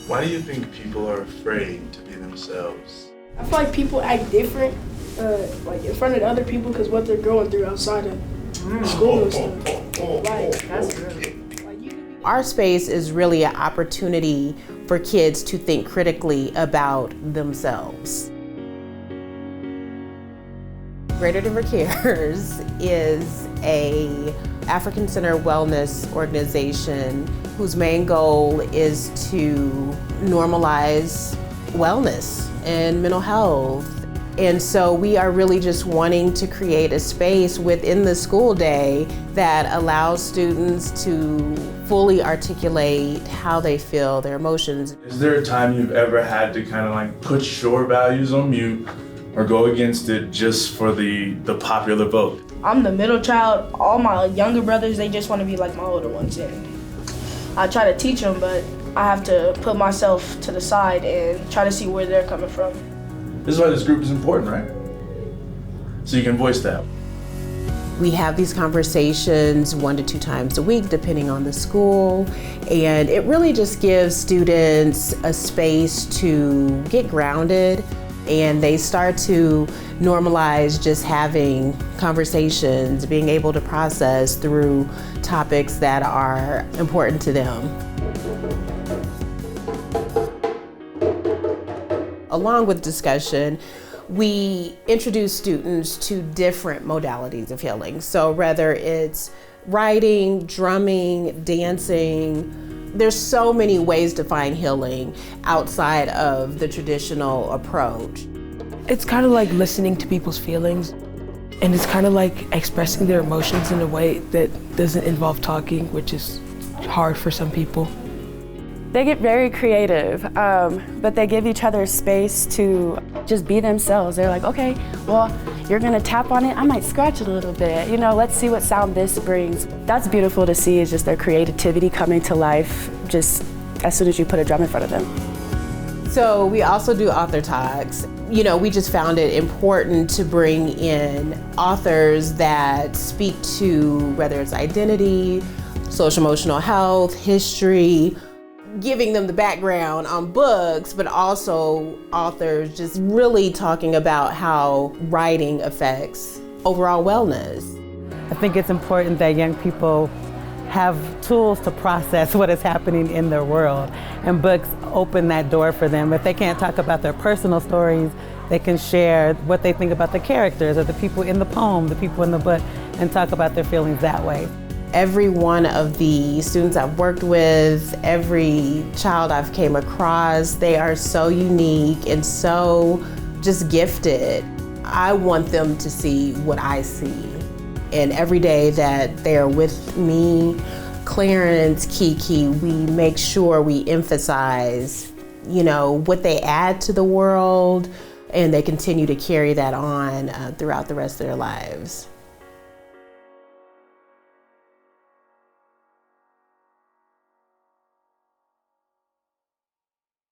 Why do you think people are afraid to be themselves? I feel like people act different, like in front of other people, because what they're going through outside of school and stuff. Like, That's true. Our space is really an opportunity for kids to think critically about themselves. Greater Denver Cares is a African-centered wellness organization whose main goal is to normalize wellness and mental health. And so we are really just wanting to create a space within the school day that allows students to fully articulate how they feel, their emotions. Is there a time you've ever had to kind of like put your values on mute or go against it just for the popular vote? I'm the middle child. All my younger brothers, they just want to be like my older ones. And I try to teach them, but I have to put myself to the side and try to see where they're coming from. This is why this group is important, right? So you can voice that. We have these conversations 1 to 2 times a week, depending on the school, and it really just gives students a space to get grounded, and they start to normalize just having conversations, being able to process through topics that are important to them. Along with discussion, we introduce students to different modalities of healing. So whether it's writing, drumming, dancing, there's so many ways to find healing outside of the traditional approach. It's kind of like listening to people's feelings, and it's kind of like expressing their emotions in a way that doesn't involve talking, which is hard for some people. They get very creative, but they give each other space to just be themselves. They're like, okay, well, you're gonna tap on it, I might scratch it a little bit. You know, let's see what sound this brings. That's beautiful to see, is just their creativity coming to life just as soon as you put a drum in front of them. So we also do author talks. You know, we just found it important to bring in authors that speak to whether it's identity, social emotional health, history, giving them the background on books, but also authors just really talking about how writing affects overall wellness. I think it's important that young people have tools to process what is happening in their world, and books open that door for them. If they can't talk about their personal stories, they can share what they think about the characters or the people in the poem, the people in the book, and talk about their feelings that way. Every one of the students I've worked with, every child I've came across, they are so unique and so just gifted. I want them to see what I see. And every day that they're with me, Clarence, Kiki, we make sure we emphasize, you know, what they add to the world, and they continue to carry that on throughout the rest of their lives.